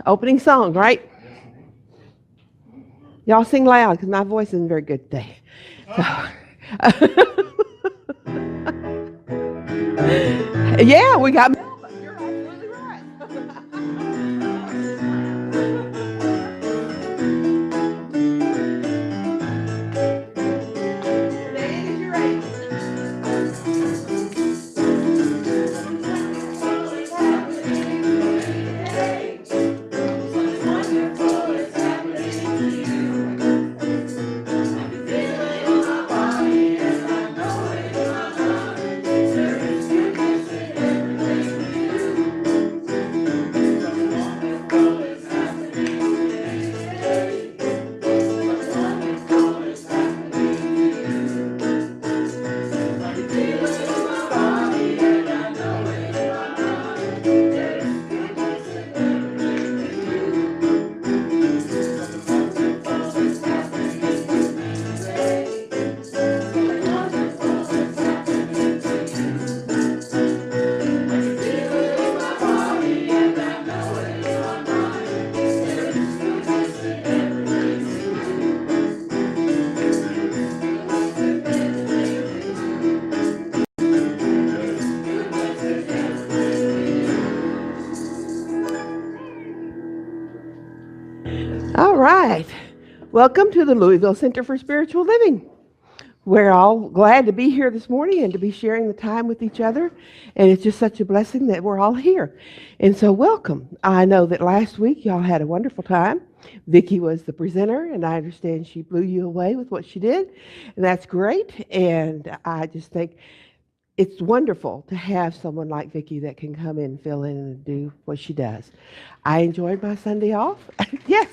Opening song, right? Y'all sing loud because my voice isn't very good today. So. Yeah, we got. You're absolutely right. right. Welcome to the Louisville Center for Spiritual Living. We're all glad to be here this morning and to be sharing the time with each other. And it's just such a blessing that we're all here. And so welcome. I know that last week y'all had a wonderful time. Vicki was the presenter, and I understand she blew you away with what she did. And that's great. And I just think it's wonderful to have someone like Vicki that can come in, fill in, and do what she does. I enjoyed my Sunday off. Yes.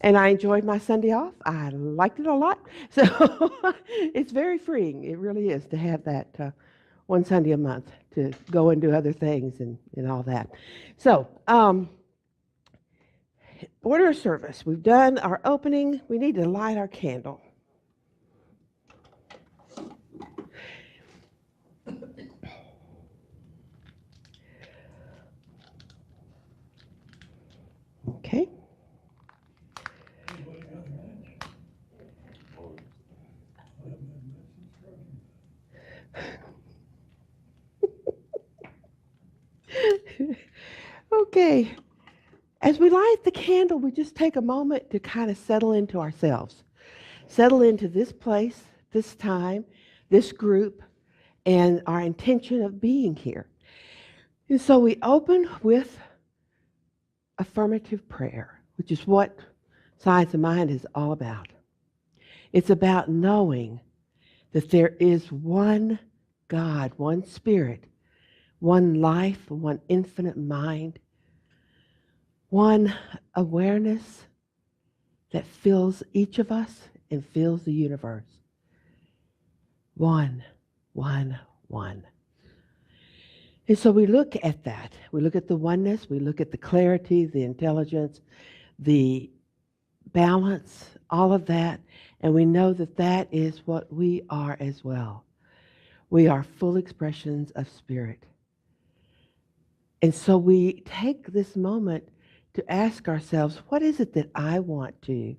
And I enjoyed my Sunday off. I liked it a lot. So it's very freeing. It really is to have that one Sunday a month to go and do other things and all that. So order of service. We've done our opening. We need to light our candle. Okay. Okay. As we light the candle, we just take a moment to kind of settle into ourselves, settle into this place, this time, this group, and our intention of being here. And so we open with affirmative prayer, which is what Science of Mind is all about. It's about knowing that there is one God, one Spirit, one life, one infinite mind, one awareness that fills each of us and fills the universe. One, one, one. And so we look at that. We look at the oneness. We look at the clarity, the intelligence, the balance, all of that. And we know that that is what we are as well. We are full expressions of spirit. And so we take this moment to ask ourselves, what is it that I want to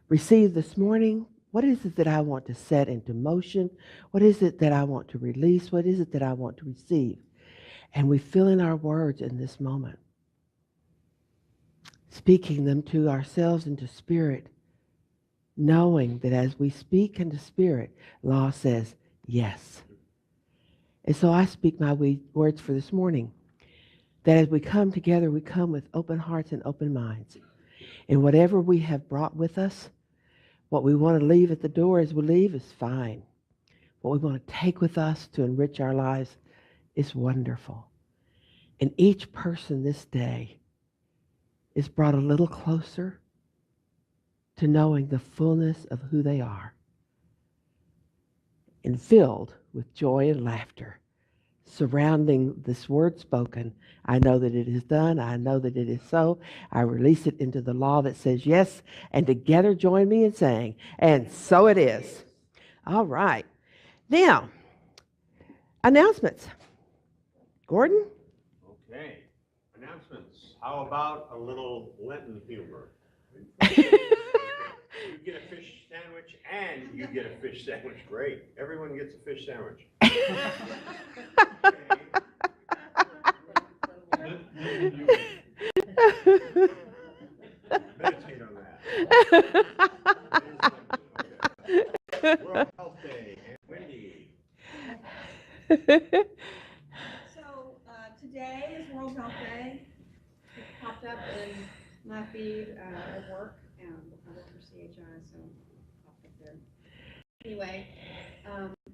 receive this morning? What is it that I want to set into motion? What is it that I want to release? What is it that I want to receive? And we fill in our words in this moment, speaking them to ourselves and to spirit, knowing that as we speak into spirit, law says yes. And so I speak my words for this morning, that as we come together, we come with open hearts and open minds. And whatever we have brought with us, what we want to leave at the door as we leave is fine. What we want to take with us to enrich our lives is wonderful. And each person this day is brought a little closer to knowing the fullness of who they are and filled with joy and laughter surrounding this word spoken. I know that it is done. I know that it is so. I release it into the law that says yes, and together join me in saying, and so it is. All right. Now, announcements. Gordon? Okay. Announcements. How about a little Lenten humor? You get a fish sandwich and you get a fish sandwich. Great. Everyone gets a fish sandwich. Meditate on that. World Health Day. And Wendy. Today is World Health Day. It popped up in my feed at work. I work for CHI, so it popped up there. Anyway,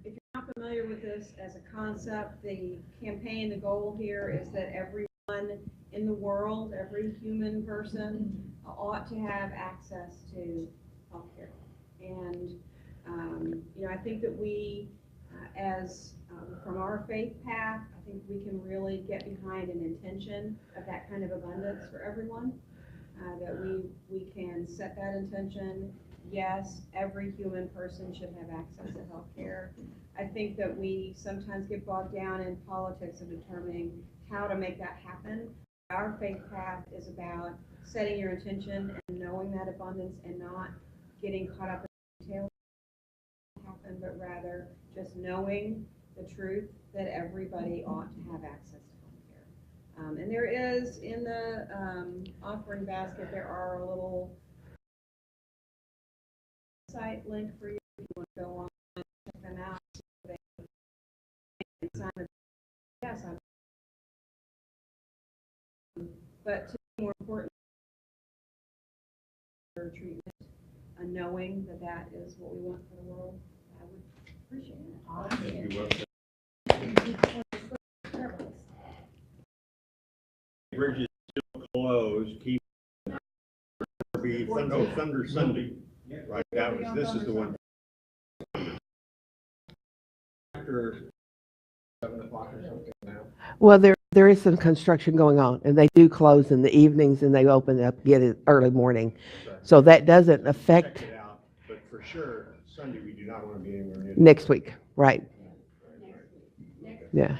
if you're not familiar with this as a concept, the campaign, the goal here is that everyone in the world, every human person ought to have access to healthcare. And, I think that we, from our faith path, I think we can really get behind an intention of that kind of abundance for everyone, that we can set that intention. Yes, every human person should have access to health care. I think that we sometimes get bogged down in politics of determining how to make that happen. Our faith path is about setting your intention and knowing that abundance and not getting caught up in details happen, but rather just knowing the truth that everybody ought to have access to health care. And there is, in the offering basket, there are a little site link for you if you want to go on, check them out. Yes, but to me, more important, treatment, knowing that that is what we want for the world, I would appreciate it. You will. Bridges still closed, keep, be Thunder Sunday, right, this is the one. After 7 o'clock or something now. Well, there is some construction going on, and they do close in the evenings, and they open up again in early morning. So that doesn't affect Check it out, but for sure, Sunday, we do not want to be anywhere near. next week, right? Yeah.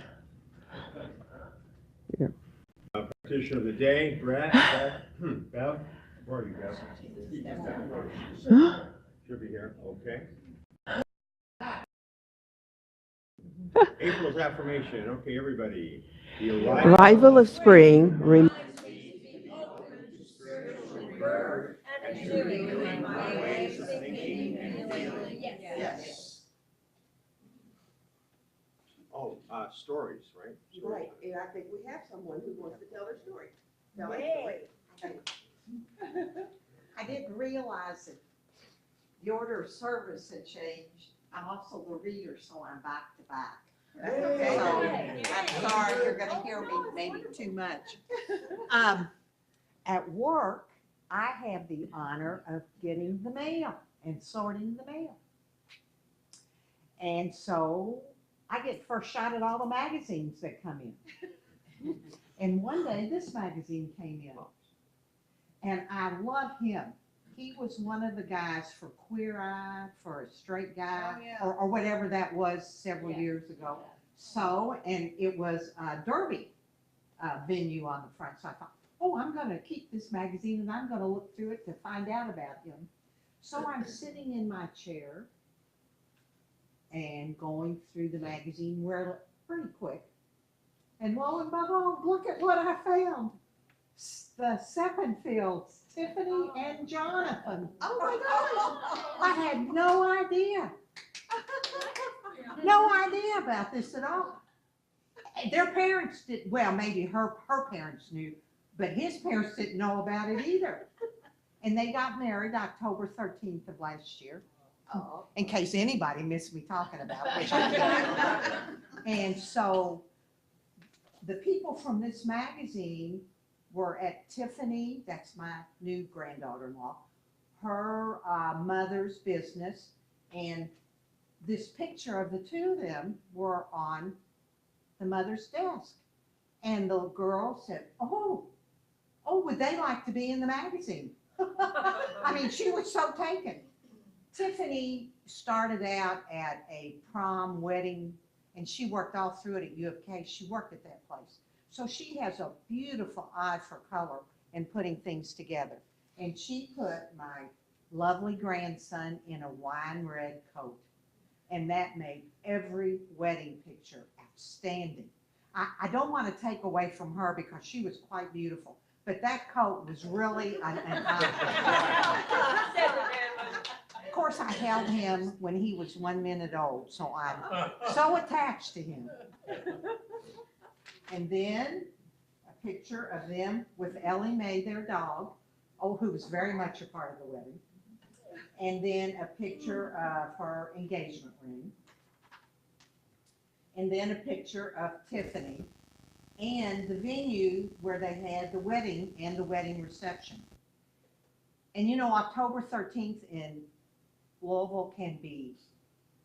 Yeah. Petition of the day, Brett, Bev, where are you, Bev? Should be here, okay. April's affirmation, okay, everybody. The Arrival of spring. Yes. Oh, stories, right? Right, and I think we have someone who wants to tell their story. Tell their story. I didn't realize that the order of service had changed. I'm also the reader, so I'm back to back. So I'm sorry, you're gonna hear me maybe too much. At work, I have the honor of getting the mail and sorting the mail. And so I get first shot at all the magazines that come in. And one day this magazine came in. And I love him. He was one of the guys for Queer Eye, for a straight guy, or whatever that was several years ago. So, and it was a Derby venue on the front. So I thought, oh, I'm going to keep this magazine and I'm going to look through it to find out about him. So I'm sitting in my chair and going through the magazine pretty quick. And lo and behold, look at what I found. The Seppenfields, Tiffany and Jonathan. Oh my gosh, I had no idea. No idea about this at all. Their parents did, well, maybe her parents knew, but his parents didn't know about it either. And they got married October 13th of last year. In case anybody missed me talking about it, which I did. And so the people from this magazine were at Tiffany, that's my new granddaughter-in-law, her mother's business, and this picture of the two of them were on the mother's desk. And the girl said, oh, would they like to be in the magazine? I mean, she was so taken. Tiffany started out at a prom wedding, and she worked all through it at U of K. She worked at that place. So she has a beautiful eye for color and putting things together. And she put my lovely grandson in a wine red coat. And that made every wedding picture outstanding. I don't want to take away from her because she was quite beautiful, but that coat was really an Of course, I held him when he was 1 minute old, so I'm so attached to him. And then a picture of them with Ellie Mae, their dog, who was very much a part of the wedding. And then a picture of her engagement ring. And then a picture of Tiffany and the venue where they had the wedding and the wedding reception. And you know, October 13th in Louisville can be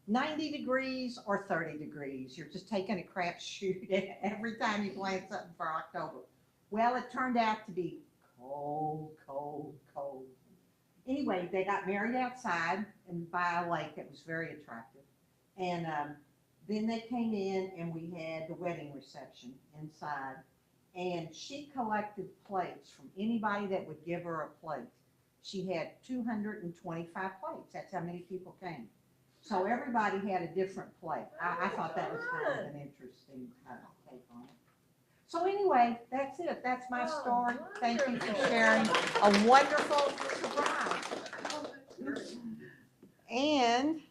90 degrees or 30 degrees. You're just taking a crapshoot every time you plan something for October. Well, it turned out to be cold, cold, cold. Anyway, they got married outside and by a lake that was very attractive. And then they came in and we had the wedding reception inside. And she collected plates from anybody that would give her a plate. She had 225 plates. That's how many people came. So everybody had a different plate. I thought that was kind of an interesting take on it. So anyway, that's it. That's my Oh, story. Thank you for wonderful. sharing a wonderful surprise. And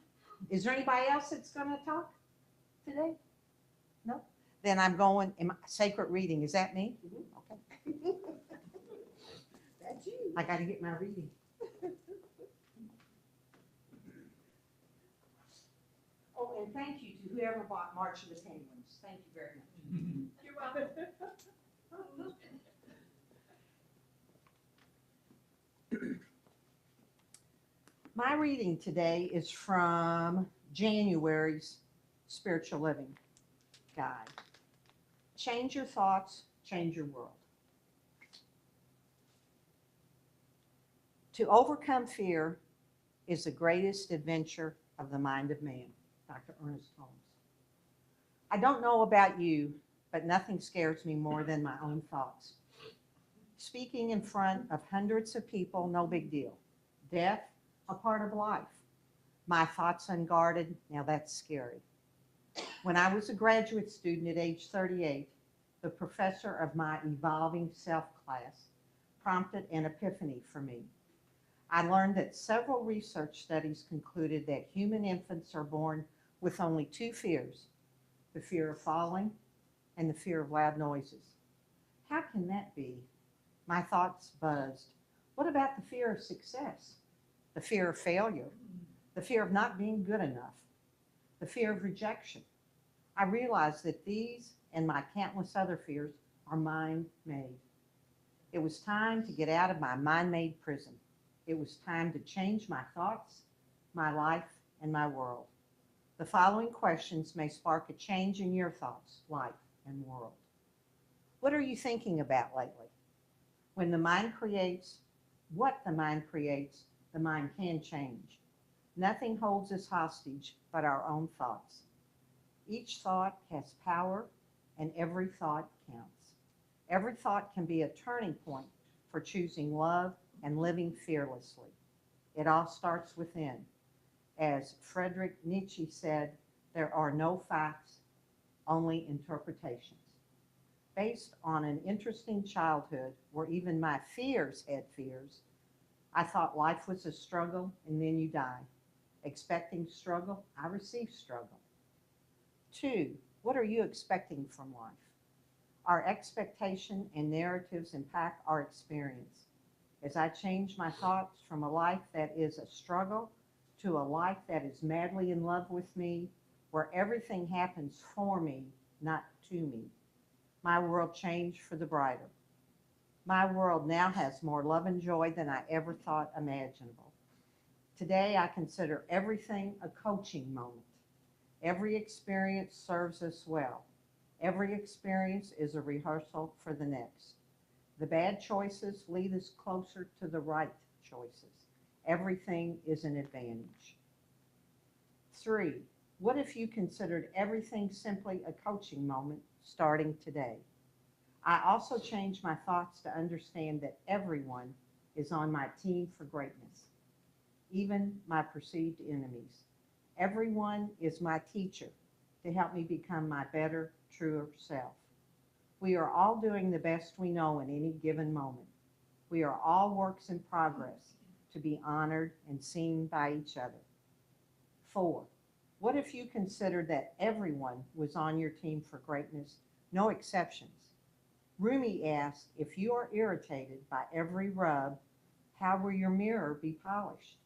is there anybody else that's gonna talk today? No? Then I'm going, sacred reading, is that me? Okay. That's you. I gotta get my reading. Oh, and thank you to whoever bought March of the Penguins. Thank you very much. You're welcome. My reading today is from January's Spiritual Living Guide. Change your thoughts, change your world. To overcome fear is the greatest adventure of the mind of man. Dr. Ernest Holmes. I don't know about you, but nothing scares me more than my own thoughts. Speaking in front of hundreds of people, no big deal. Death, a part of life. My thoughts unguarded, now that's scary. When I was a graduate student at age 38, the professor of my Evolving Self class prompted an epiphany for me. I learned that several research studies concluded that human infants are born with only two fears, the fear of falling and the fear of loud noises. How can that be? My thoughts buzzed. What about the fear of success? The fear of failure? The fear of not being good enough? The fear of rejection? I realized that these and my countless other fears are mind-made. It was time to get out of my mind-made prison. It was time to change my thoughts, my life, and my world. The following questions may spark a change in your thoughts, life, and world. What are you thinking about lately? When the mind creates, what the mind creates, the mind can change. Nothing holds us hostage but our own thoughts. Each thought has power, and every thought counts. Every thought can be a turning point for choosing love and living fearlessly. It all starts within. As Friedrich Nietzsche said, there are no facts, only interpretations. Based on an interesting childhood where even my fears had fears, I thought life was a struggle and then you die. Expecting struggle, I received struggle. 2, what are you expecting from life? Our expectation and narratives impact our experience. As I change my thoughts from a life that is a struggle to a life that is madly in love with me, where everything happens for me, not to me, my world changed for the brighter. My world now has more love and joy than I ever thought imaginable. Today, I consider everything a coaching moment. Every experience serves us well. Every experience is a rehearsal for the next. The bad choices lead us closer to the right choices. Everything is an advantage. 3, what if you considered everything simply a coaching moment starting today? I also changed my thoughts to understand that everyone is on my team for greatness, even my perceived enemies. Everyone is my teacher to help me become my better, truer self. We are all doing the best we know in any given moment. We are all works in progress to be honored and seen by each other. 4, what if you considered that everyone was on your team for greatness, no exceptions? Rumi asked, if you are irritated by every rub, how will your mirror be polished?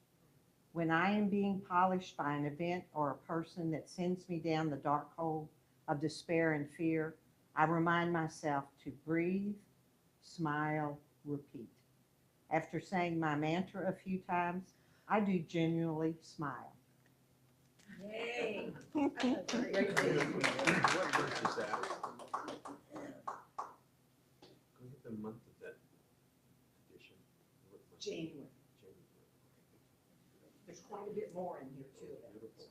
When I am being polished by an event or a person that sends me down the dark hole of despair and fear, I remind myself to breathe, smile, repeat. After saying my mantra a few times, I do genuinely smile. Yay. What verse is that? Go get the month of that edition. What month? January. January. There's quite a bit more in here too. Beautiful.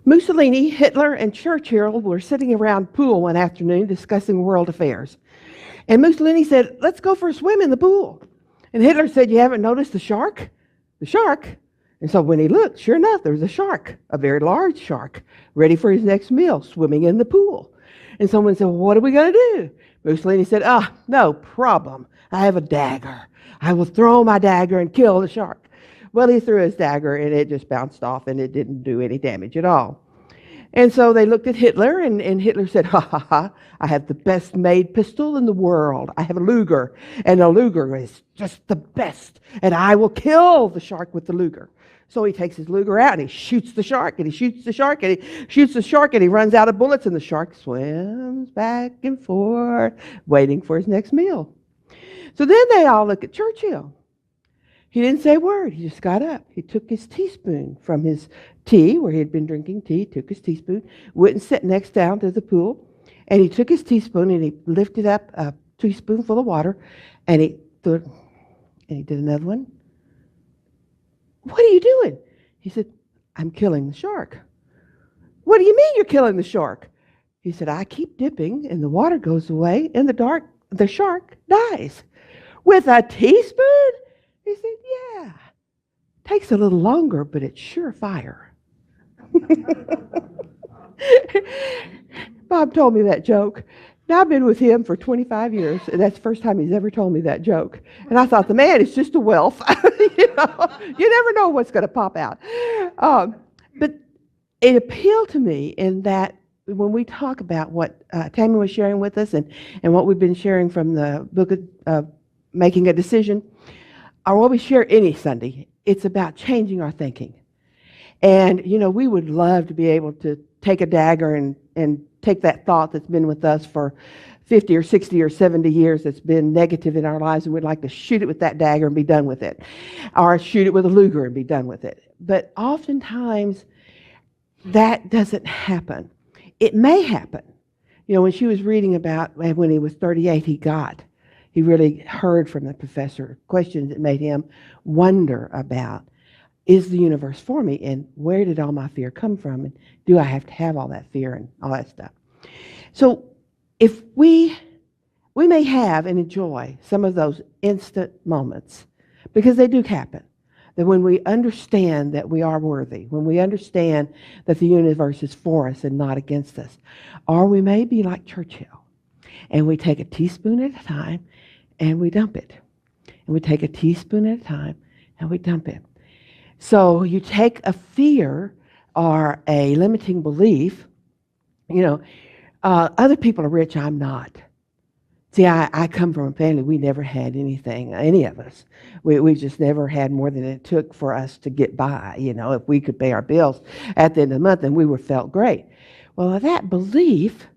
Mussolini, Hitler, and Churchill were sitting around pool one afternoon discussing world affairs. And Mussolini said, let's go for a swim in the pool. And Hitler said, you haven't noticed the shark? The shark? And so when he looked, sure enough, there was a shark, a very large shark, ready for his next meal, swimming in the pool. And someone said, well, what are we going to do? Mussolini said, no problem. I have a dagger. I will throw my dagger and kill the shark. Well, he threw his dagger and it just bounced off and it didn't do any damage at all. And so they looked at Hitler and Hitler said, ha ha ha, I have the best made pistol in the world. I have a Luger, and a Luger is just the best, and I will kill the shark with the Luger. So he takes his Luger out and he shoots the shark and he shoots the shark and he shoots the shark and he runs out of bullets and the shark swims back and forth waiting for his next meal. So then they all look at Churchill. He didn't say a word. He just got up. He took his teaspoon from his tea, where he had been drinking tea, took his teaspoon, went and sat next down to the pool, and he took his teaspoon and he lifted up a teaspoonful of water and he threw it, and he did another one. What are you doing? He said, I'm killing the shark. What do you mean you're killing the shark? He said, I keep dipping and the water goes away and the shark dies. With a teaspoon? He said, yeah. Takes a little longer, but it's sure fire. Bob told me that joke. Now, I've been with him for 25 years, and that's the first time he's ever told me that joke. And I thought, the man is just a wealth. You never know what's going to pop out. But it appealed to me in that when we talk about what Tammy was sharing with us and what we've been sharing from the book of Making a Decision, or what we share any Sunday, it's about changing our thinking. And, we would love to be able to take a dagger and take that thought that's been with us for 50 or 60 or 70 years that's been negative in our lives, and we'd like to shoot it with that dagger and be done with it. Or shoot it with a Luger and be done with it. But oftentimes, that doesn't happen. It may happen. When she was reading about when he was 38, he really heard from the professor questions that made him wonder about, is the universe for me, and where did all my fear come from, and do I have to have all that fear and all that stuff? So if we may have and enjoy some of those instant moments, because they do happen, that when we understand that we are worthy, when we understand that the universe is for us and not against us, or we may be like Churchill, and we take a teaspoon at a time and we dump it. And we take a teaspoon at a time and we dump it. So you take a fear or a limiting belief, other people are rich, I'm not. See, I come from a family, we never had anything, any of us. We just never had more than it took for us to get by. If we could pay our bills at the end of the month, then we felt great. Well, that belief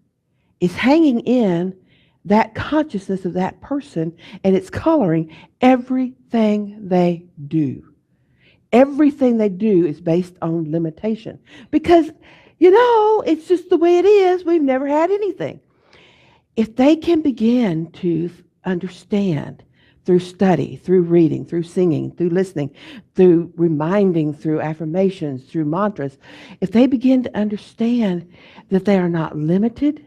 is hanging in that consciousness of that person, and it's coloring everything they do. Everything they do is based on limitation. Because, it's just the way it is. We've never had anything. If they can begin to understand through study, through reading, through singing, through listening, through reminding, through affirmations, through mantras, if they begin to understand that they are not limited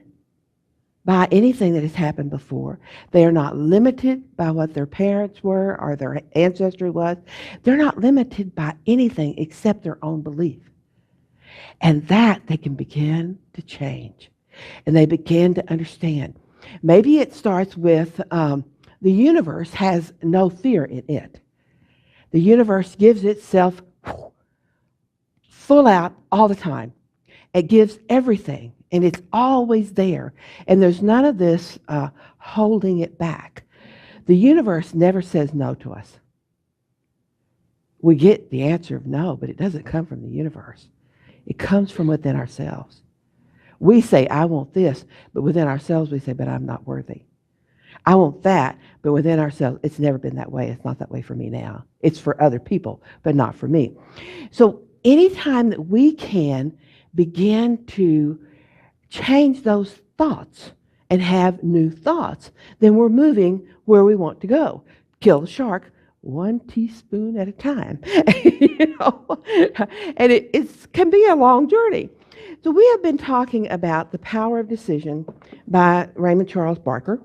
by anything that has happened before. They are not limited by what their parents were or their ancestry was. They're not limited by anything except their own belief. And that they can begin to change. And they begin to understand. Maybe it starts with the universe has no fear in it. The universe gives itself full out all the time. It gives everything. And it's always there. And there's none of this holding it back. The universe never says no to us. We get the answer of no, but it doesn't come from the universe. It comes from within ourselves. We say, I want this, but within ourselves we say, but I'm not worthy. I want that, but within ourselves, it's never been that way. It's not that way for me now. It's for other people, but not for me. So anytime that we can begin to change those thoughts and have new thoughts, then we're moving where we want to go. Kill the shark one teaspoon at a time. And it can be a long journey. So we have been talking about The Power of Decision by Raymond Charles Barker.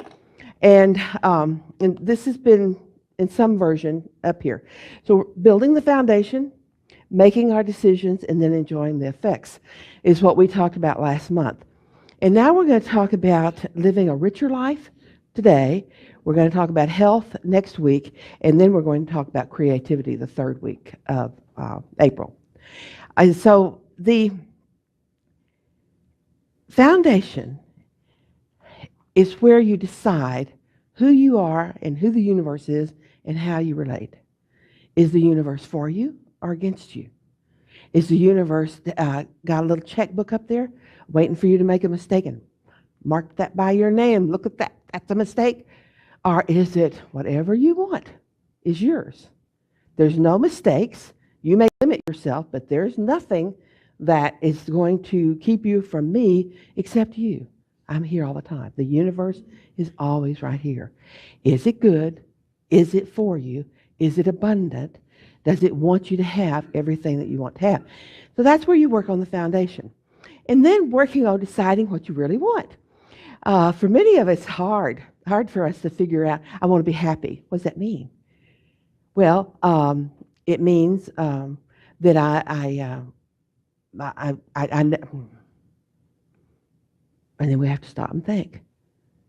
And this has been in some version up here. So building the foundation, making our decisions, and then enjoying the effects is what we talked about last month. And now we're going to talk about living a richer life today. We're going to talk about health next week, and then we're going to talk about creativity the third week of April. And so the foundation is where you decide who you are and who the universe is and how you relate. Is the universe for you or against you? Is the universe got a little checkbook up there waiting for you to make a mistake and mark that by your name? Look at that. That's a mistake. Or is it whatever you want is yours? There's no mistakes. You may limit yourself, but there's nothing that is going to keep you from me except you. I'm here all the time. The universe is always right here. Is it good? Is it for you? Is it abundant? Does it want you to have everything that you want to have? So that's where you work on the foundation. And then working on deciding what you really want. For many of us, it's hard for us to figure out, I want to be happy. What does that mean? Well, it means that and then we have to stop and think.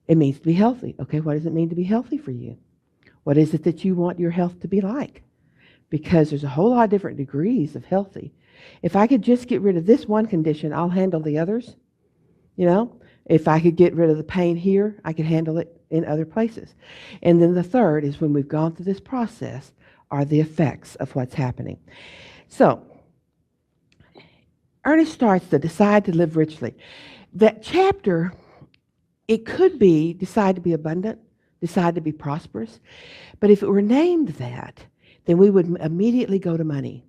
It means to be healthy. Okay, what does it mean to be healthy for you? What is it that you want your health to be like? Because there's a whole lot of different degrees of healthy. If I could just get rid of this one condition, I'll handle the others. You know, if I could get rid of the pain here, I could handle it in other places. And then the third is when we've gone through this process are the effects of what's happening. So, Ernest starts to decide to live richly. That chapter, it could be decide to be abundant, decide to be prosperous. But if it were named that, then we would immediately go to money.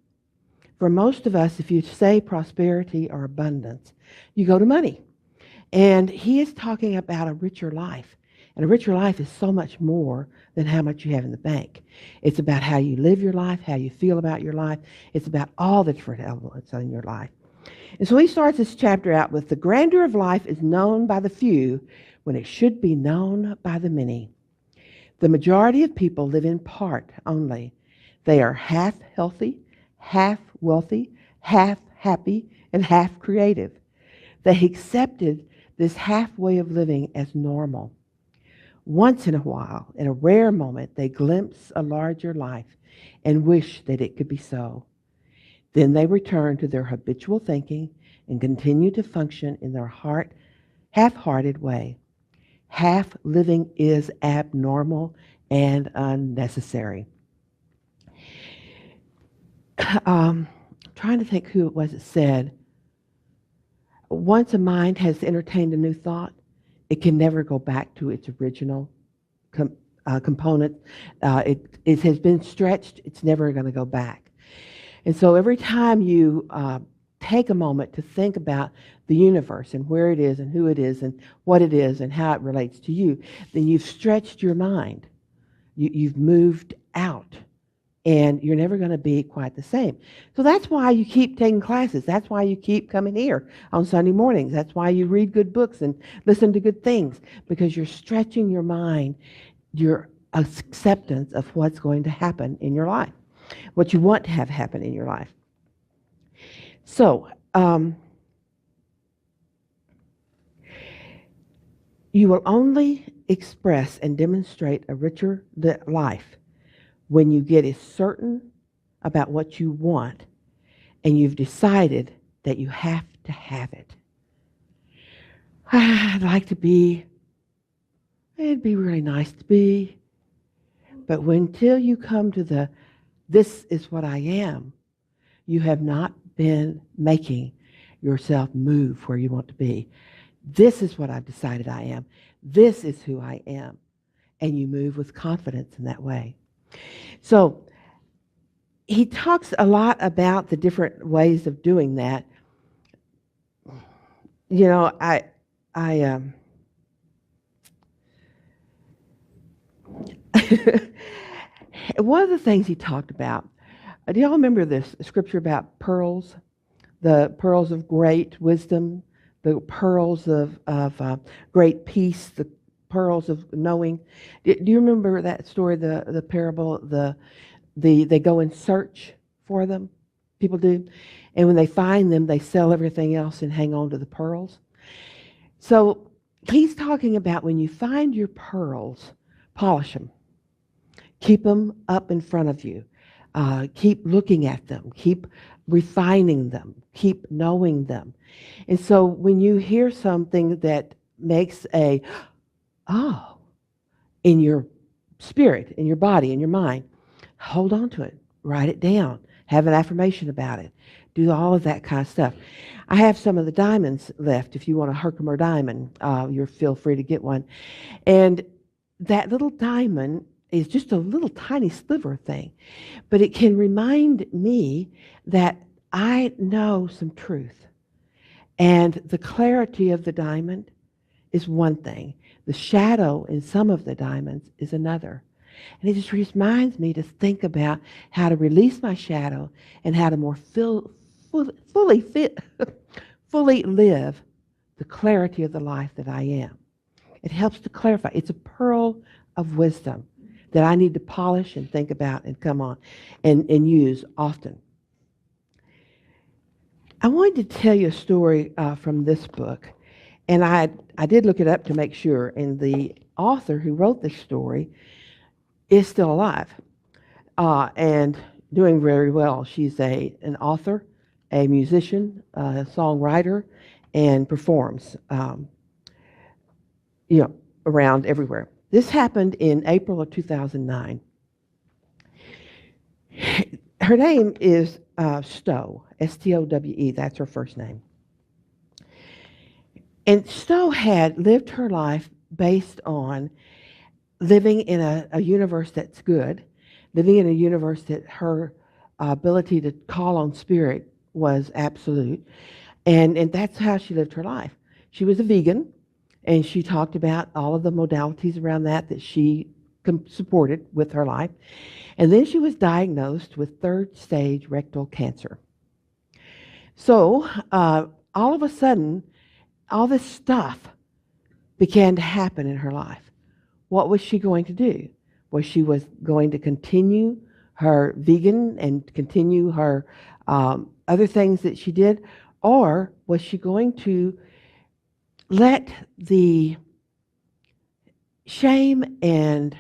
For most of us, if you say prosperity or abundance, you go to money. And he is talking about a richer life. And a richer life is so much more than how much you have in the bank. It's about how you live your life, how you feel about your life. It's about all the different elements in your life. And so he starts this chapter out with the grandeur of life is known by the few when it should be known by the many. The majority of people live in part only. They are half healthy, half wealthy, half happy, and half creative. They accepted this half way of living as normal. Once in a while, in a rare moment, they glimpse a larger life and wish that it could be so. Then they return to their habitual thinking and continue to function in their half-hearted way. Half living is abnormal and unnecessary. Trying to think who it was that said, once a mind has entertained a new thought, it can never go back to its original component. It has been stretched. It's never going to go back. And so every time you take a moment to think about the universe and where it is and who it is and what it is and how it relates to you, then you've stretched your mind. You've moved out. And you're never going to be quite the same. So that's why you keep taking classes. That's why you keep coming here on Sunday mornings. That's why you read good books and listen to good things, because you're stretching your mind, your acceptance of what's going to happen in your life, what you want to have happen in your life. So, you will only express and demonstrate a richer life when you get as certain about what you want and you've decided that you have to have it. I'd like to be, it'd be really nice to be, but until you come to this is what I am, you have not been making yourself move where you want to be. This is what I've decided I am. This is who I am. And you move with confidence in that way. So he talks a lot about the different ways of doing that. You know, one of the things he talked about, do y'all remember this scripture about pearls? the pearls of great wisdom, the pearls of great peace, the pearls of knowing. Do you remember that story, the parable, they go and search for them? People do. And when they find them, they sell everything else and hang on to the pearls. So he's talking about when you find your pearls, polish them. Keep them up in front of you. Keep looking at them. Keep refining them. Keep knowing them. And so when you hear something that makes oh, in your spirit, in your body, in your mind, hold on to it. Write it down. Have an affirmation about it. Do all of that kind of stuff. I have some of the diamonds left. If you want a Herkimer diamond, you feel free to get one. And that little diamond is just a little tiny sliver thing, but it can remind me that I know some truth. And the clarity of the diamond is one thing. The shadow in some of the diamonds is another. And it just reminds me to think about how to release my shadow and how to more fully live the clarity of the life that I am. It helps to clarify. It's a pearl of wisdom that I need to polish and think about and come on and use often. I wanted to tell you a story from this book, and I did look it up to make sure, and the author who wrote this story is still alive and doing very well. She's an author, a musician, a songwriter, and performs around everywhere. This happened in April of 2009. Her name is Stowe, Stowe. That's her first name. And Stowe had lived her life based on living in a universe that's good, living in a universe that her ability to call on spirit was absolute. And that's how she lived her life. She was a vegan, and she talked about all of the modalities around that she supported with her life. And then she was diagnosed with third-stage rectal cancer. So all of a sudden, all this stuff began to happen in her life. What was she going to do? She was going to continue her vegan and continue her other things that she did, or was she going to let the shame and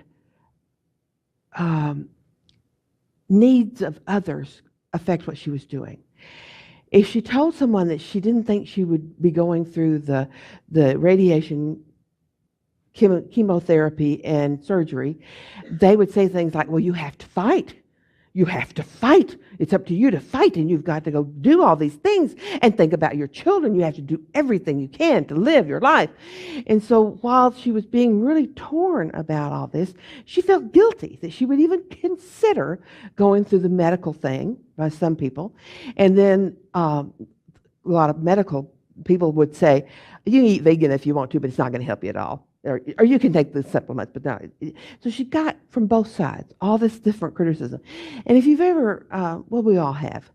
needs of others affect what she was doing? If she told someone that she didn't think she would be going through the radiation, chemotherapy, and surgery, they would say things like, well, you have to fight. You have to fight. It's up to you to fight, and you've got to go do all these things and think about your children. You have to do everything you can to live your life. And so while she was being really torn about all this, she felt guilty that she would even consider going through the medical thing by some people. And then a lot of medical people would say, you can eat vegan if you want to, but it's not going to help you at all. Or you can take the supplements, but no. So she got from both sides all this different criticism. And if you've ever, well, we all have,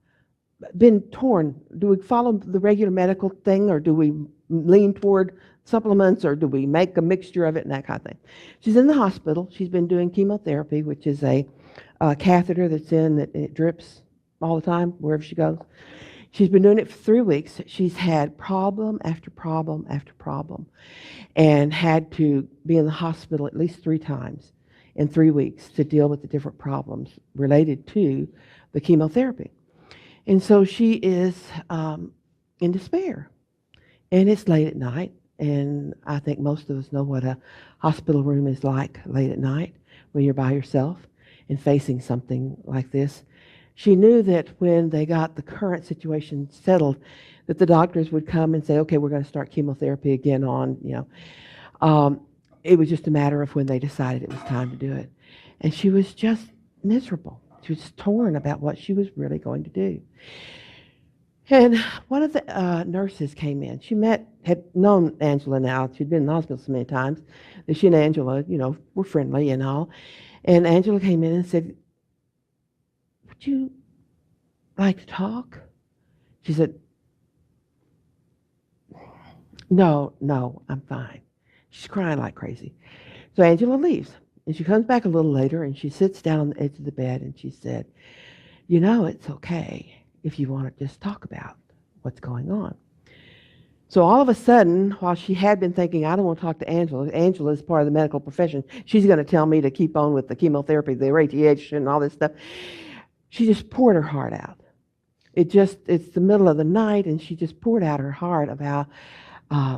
been torn, do we follow the regular medical thing, or do we lean toward supplements, or do we make a mixture of it and that kind of thing? She's in the hospital. She's been doing chemotherapy, which is a catheter that's in, that it drips all the time wherever she goes. She's been doing it for 3 weeks. She's had problem after problem after problem, and had to be in the hospital at least 3 times in 3 weeks to deal with the different problems related to the chemotherapy. And so she is in despair. And it's late at night, and I think most of us know what a hospital room is like late at night when you're by yourself and facing something like this. She knew that when they got the current situation settled, that the doctors would come and say, okay, we're going to start chemotherapy again on, it was just a matter of when they decided it was time to do it. And she was just miserable. She was torn about what she was really going to do. And one of the nurses came in. She had known Angela now. She'd been in the hospital so many times that she and Angela, were friendly and all. And Angela came in and said, would you like to talk? She said, No, I'm fine. She's crying like crazy. So Angela leaves, and she comes back a little later, and she sits down on the edge of the bed, and she said, you know, it's okay if you want to just talk about what's going on. So all of a sudden, while she had been thinking, I don't want to talk to Angela, Angela is part of the medical profession, she's going to tell me to keep on with the chemotherapy, the radiation, and all this stuff, she just poured her heart out. It's the middle of the night, and she just poured out her heart of how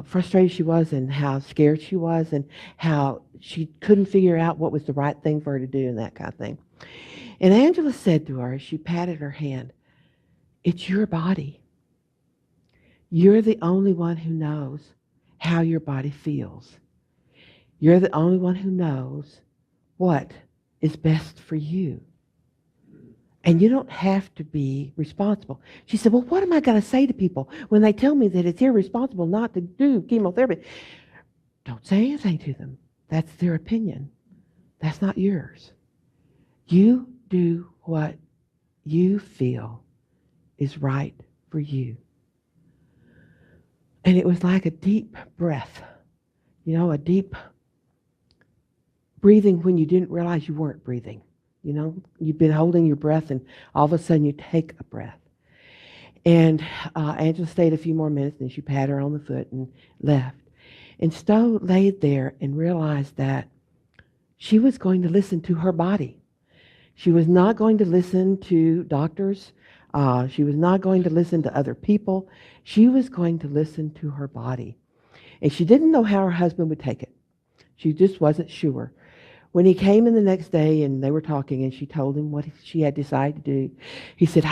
frustrated she was and how scared she was and how she couldn't figure out what was the right thing for her to do and that kind of thing. And Angela said to her, as she patted her hand, it's your body. You're the only one who knows how your body feels. You're the only one who knows what is best for you. And you don't have to be responsible. She said, well, what am I going to say to people when they tell me that it's irresponsible not to do chemotherapy? Don't say anything to them. That's their opinion. That's not yours. You do what you feel is right for you. And it was like a deep breath, a deep breathing when you didn't realize you weren't breathing. You've been holding your breath, and all of a sudden you take a breath. And Angela stayed a few more minutes, and she patted her on the foot and left. And Stowe laid there and realized that she was going to listen to her body. She was not going to listen to doctors. She was not going to listen to other people. She was going to listen to her body. And she didn't know how her husband would take it. She just wasn't sure. When he came in the next day and they were talking and she told him what she had decided to do, he said,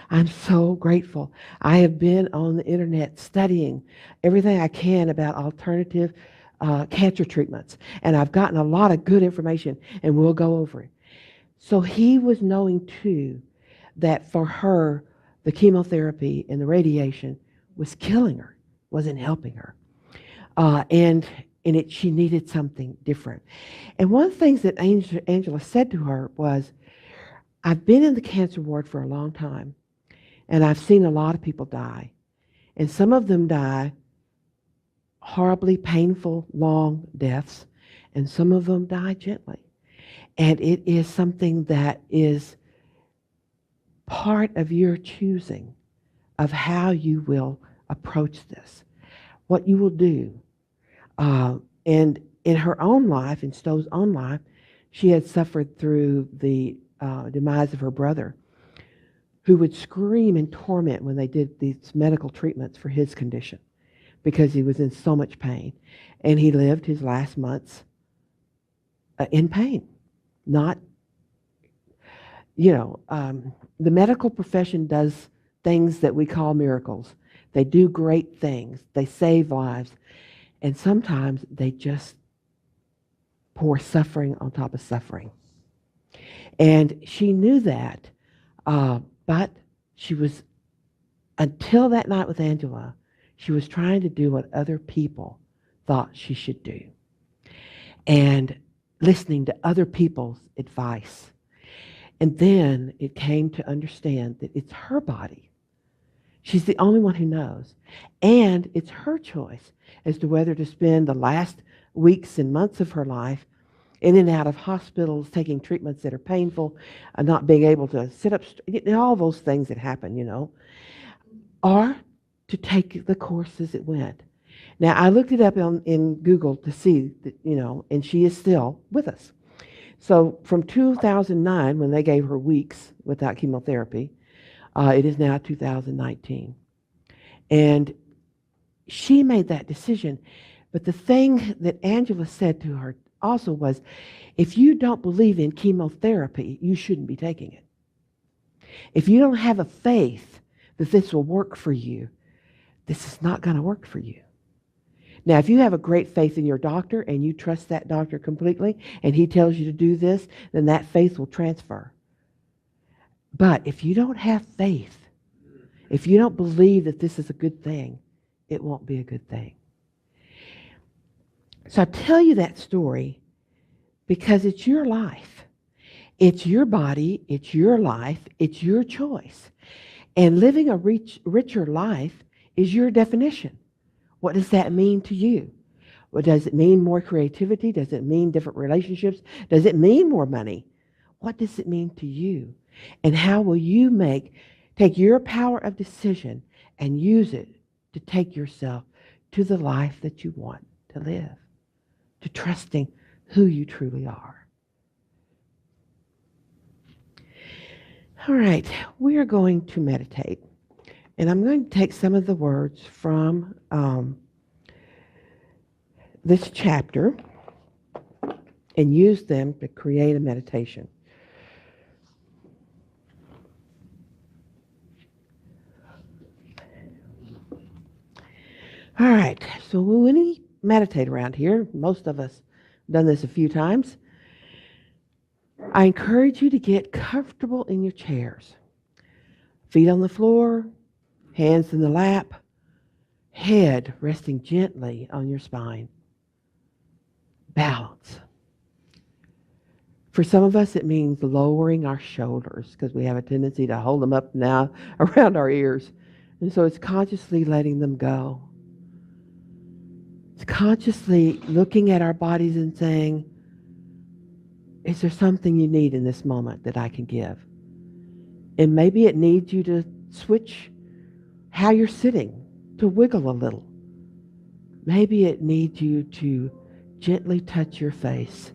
I'm so grateful. I have been on the internet studying everything I can about alternative cancer treatments. And I've gotten a lot of good information, and we'll go over it. So he was knowing too that for her, the chemotherapy and the radiation was killing her, wasn't helping her. She needed something different. And one of the things that Angela said to her was, I've been in the cancer ward for a long time, and I've seen a lot of people die. And some of them die horribly painful, long deaths, and some of them die gently. And it is something that is part of your choosing of how you will approach this, what you will do. And in her own life, in Stowe's own life, she had suffered through the demise of her brother, who would scream in torment when they did these medical treatments for his condition because he was in so much pain. And he lived his last months in pain. Not, the medical profession does things that we call miracles. They do great things. They save lives. And sometimes they just pour suffering on top of suffering. And she knew that, but she was, until that night with Angela, she was trying to do what other people thought she should do. And listening to other people's advice. And then it came to understand that it's her body. She's the only one who knows. And it's her choice as to whether to spend the last weeks and months of her life in and out of hospitals, taking treatments that are painful, not being able to sit up, all those things that happen, or to take the course as it went. Now, I looked it up in Google to see that, and she is still with us. So from 2009, when they gave her weeks without chemotherapy, it is now 2019. And she made that decision. But the thing that Angela said to her also was, if you don't believe in chemotherapy, you shouldn't be taking it. If you don't have a faith that this will work for you, this is not going to work for you. Now, if you have a great faith in your doctor and you trust that doctor completely and he tells you to do this, then that faith will transfer. But if you don't have faith, if you don't believe that this is a good thing, it won't be a good thing. So I tell you that story because it's your life. It's your body, it's your life, it's your choice. And living a richer life is your definition. What does that mean to you? Well, does it mean more creativity? Does it mean different relationships? Does it mean more money? What does it mean to you? And how will you take your power of decision and use it to take yourself to the life that you want to live, to trusting who you truly are? All right, we are going to meditate. And I'm going to take some of the words from this chapter and use them to create a meditation. All right, so when we meditate around here, most of us have done this a few times, I encourage you to get comfortable in your chairs. Feet on the floor, hands in the lap, head resting gently on your spine. Balance. For some of us, it means lowering our shoulders because we have a tendency to hold them up now around our ears. And so it's consciously letting them go. It's consciously looking at our bodies and saying, is there something you need in this moment that I can give? And maybe it needs you to switch how you're sitting, to wiggle a little. Maybe it needs you to gently touch your face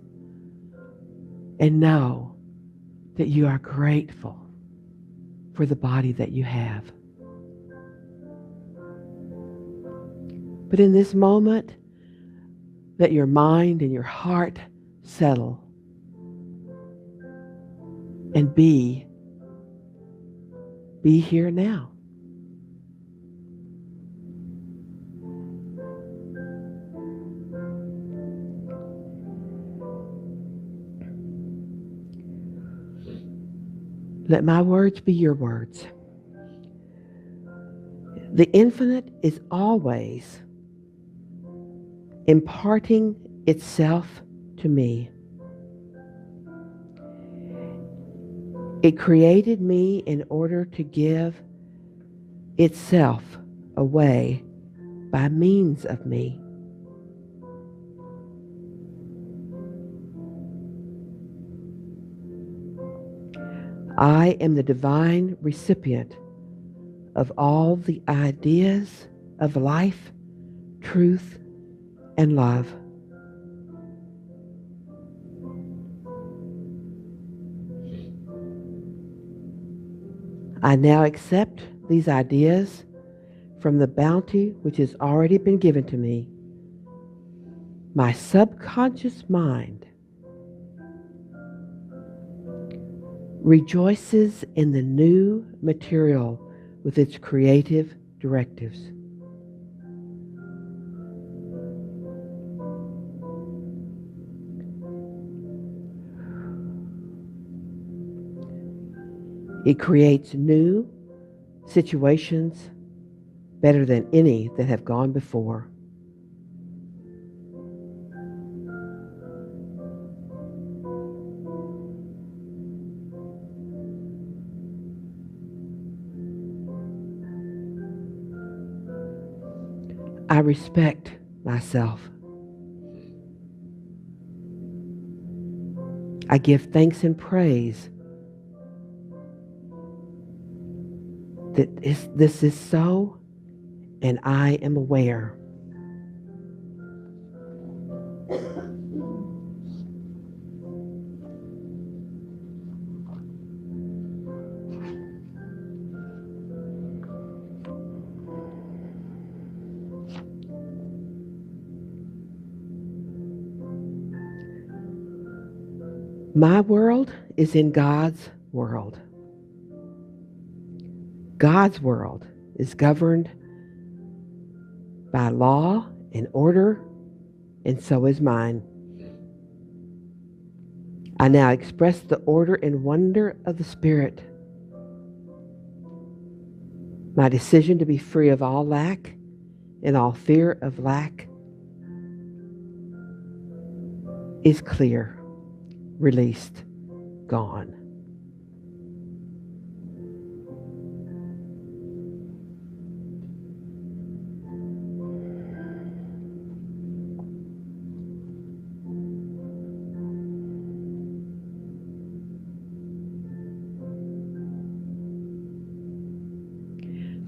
and know that you are grateful for the body that you have. But in this moment, let your mind and your heart settle and be here now. Let my words be your words. The infinite is always imparting itself to me. It created me in order to give itself away by means of me. I am the divine recipient of all the ideas of life, truth, and love. I now accept these ideas from the bounty which has already been given to me. My subconscious mind rejoices in the new material with its creative directives. It creates new situations better than any that have gone before. I respect myself. I give thanks and praise that this is so, and I am aware. My world is in God's world. God's world is governed by law and order, and so is mine. I now express the order and wonder of the Spirit. My decision to be free of all lack and all fear of lack is clear, released, gone.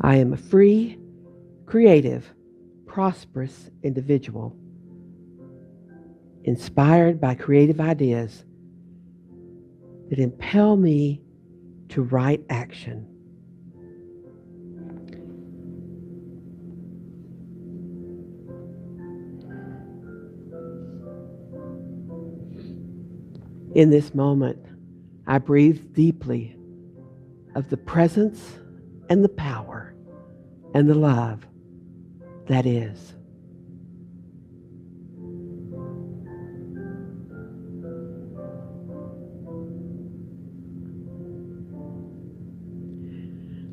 I am a free, creative, prosperous individual, inspired by creative ideas that impel me to right action. In this moment, I breathe deeply of the presence and the power and the love that is.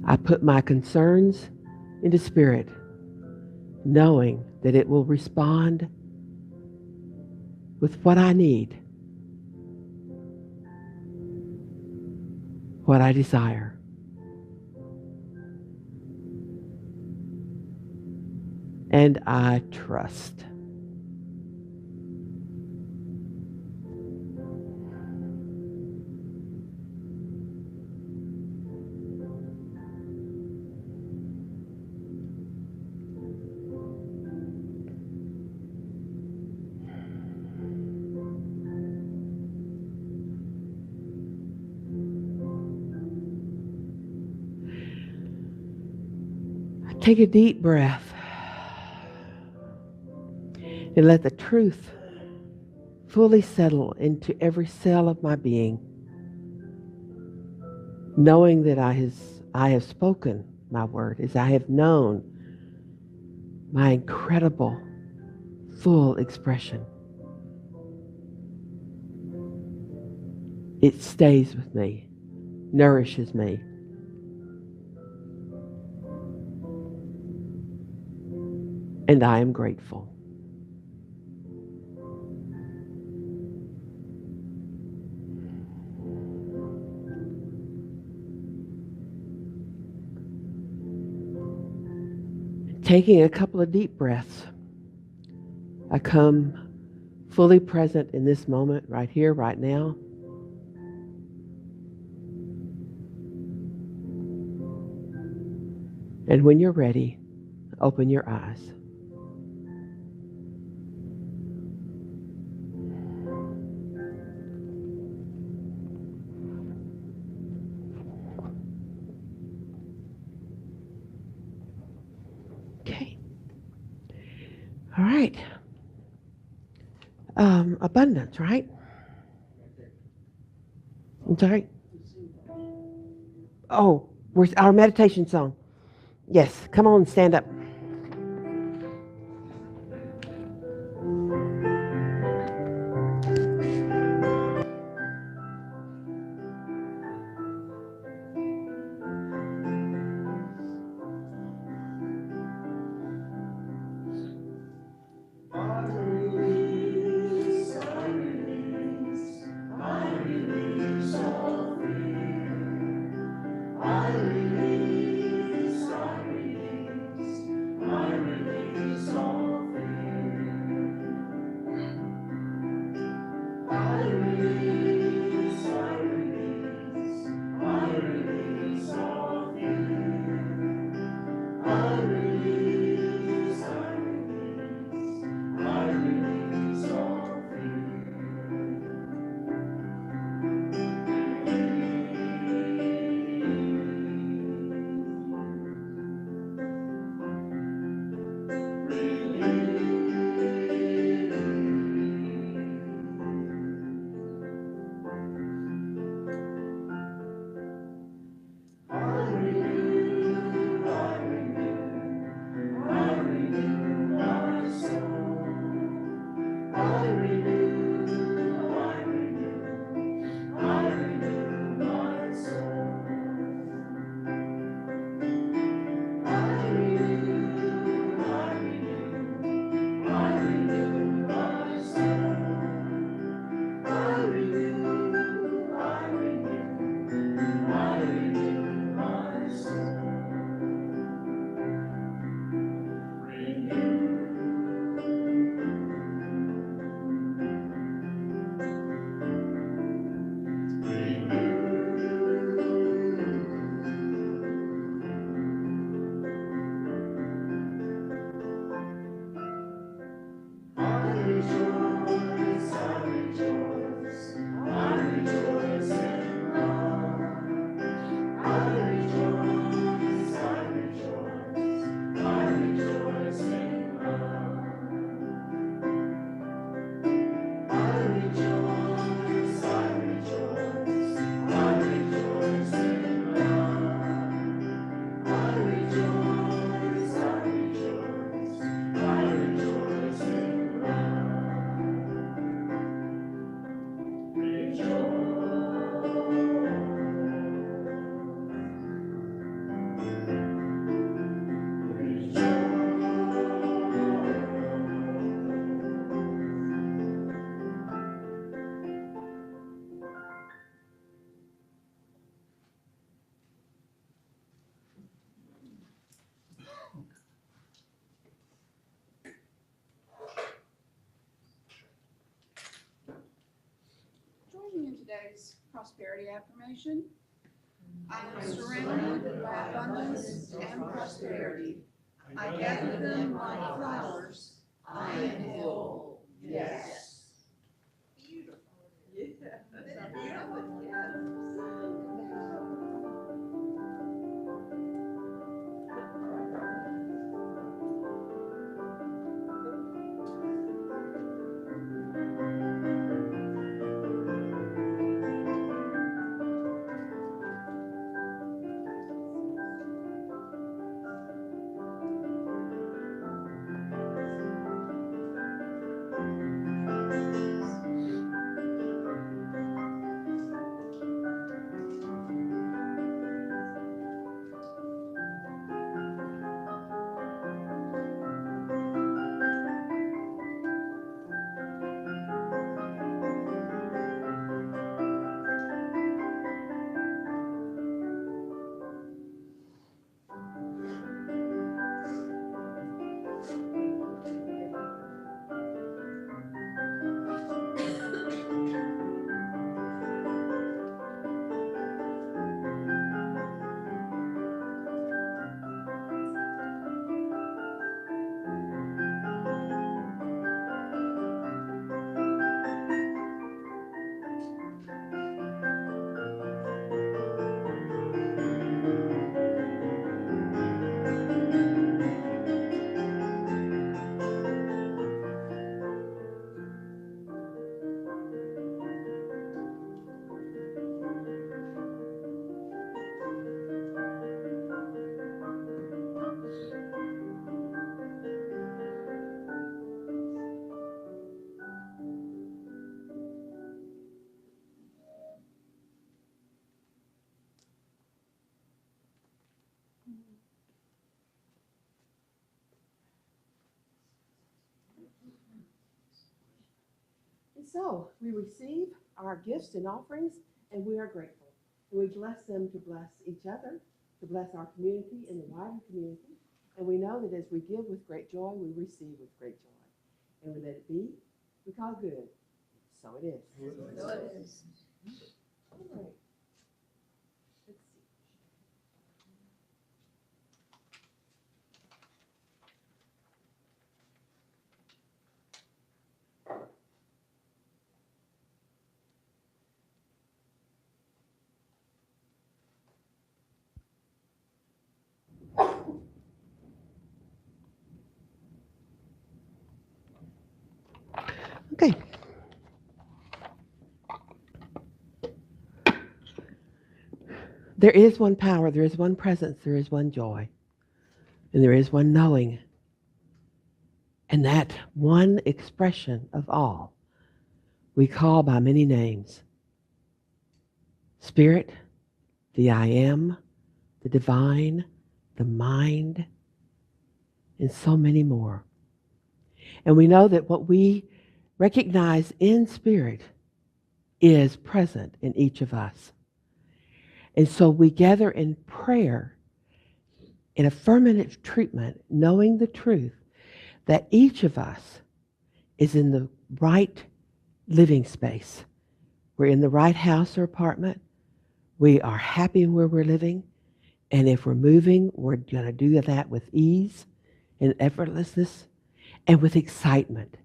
I put my concerns into spirit, knowing that it will respond with what I need, what I desire. And I trust. Take a deep breath and let the truth fully settle into every cell of my being, knowing that I have spoken my word, as I have known my incredible, full expression. It stays with me, nourishes me. And I am grateful. Taking a couple of deep breaths, I come fully present in this moment, right here, right now. And when you're ready, open your eyes. Okay. All right. Abundance, right? I'm sorry. Oh, where's our meditation song? Yes, come on, stand up. today's prosperity affirmation. I am surrounded by abundance and prosperity. I gather them like flowers. I am full. Yes. Beautiful. And so we receive our gifts and offerings, and we are grateful. And we bless them to bless each other, to bless our community and the wider community. And we know that as we give with great joy, we receive with great joy. And we let it be, we call it good. So it is. So it is. All right. Let's see. Okay. There is one power, there is one presence, there is one joy, and there is one knowing. And that one expression of all we call by many names. Spirit, the I am, the divine, the mind, and so many more. And we know that what we recognize in spirit is present in each of us. And so we gather in prayer, in affirmative treatment, knowing the truth that each of us is in the right living space. We're in the right house or apartment. We are happy where we're living. And if we're moving, we're going to do that with ease and effortlessness and with excitement,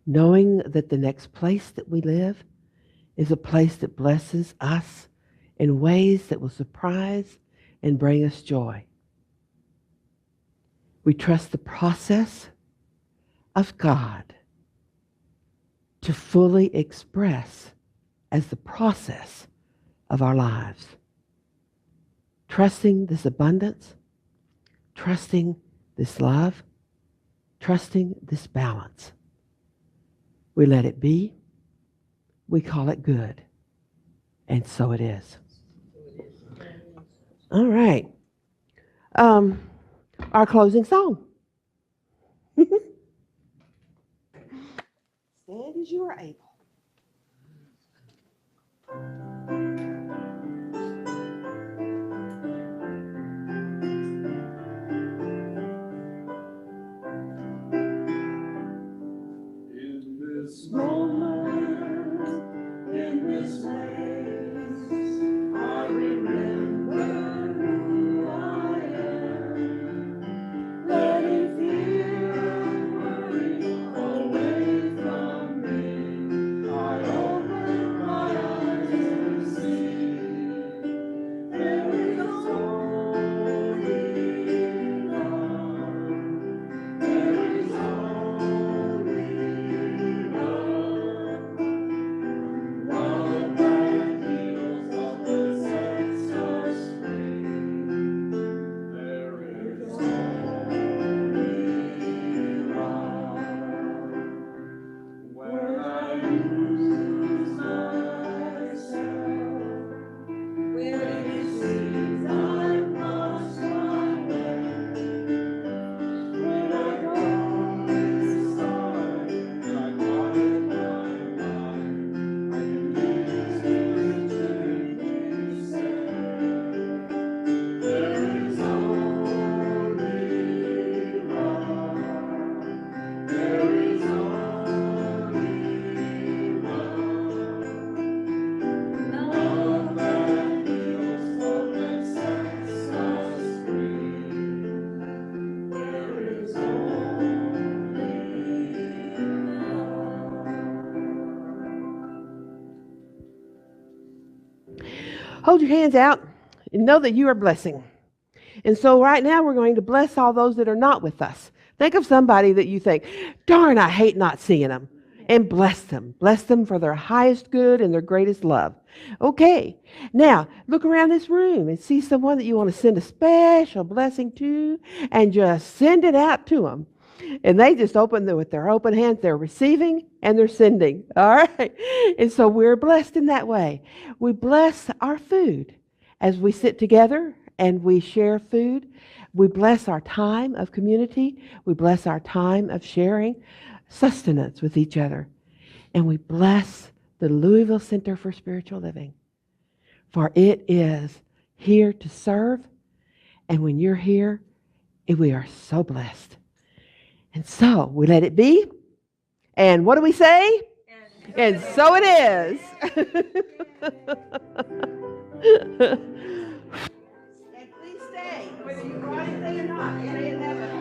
knowing that the next place that we live is a place that blesses us in ways that will surprise and bring us joy. We trust the process of God to fully express as the process of our lives. Trusting this abundance, trusting this love, trusting this balance. We let it be. We call it good. And so it is. All right. Our closing song. Stand as you are able. In this moment, in this place. hold your hands out and know that you are a blessing. And so right now we're going to bless all those that are not with us. Think of somebody that you think, darn, I hate not seeing them. And bless them. Bless them for their highest good and their greatest love. Okay. Now, look around this room and see someone that you want to send a special blessing to and just send it out to them. And they just with their open hands. They're receiving and they're sending. All right. And so we're blessed in that way. We bless our food as we sit together and we share food. We bless our time of community. We bless our time of sharing sustenance with each other. And we bless the Louisville Center for Spiritual Living, for it is here to serve. And when you're here, we are so blessed. And so we let it be. And what do we say? And so it is. And please stay, whether you brought anything or not.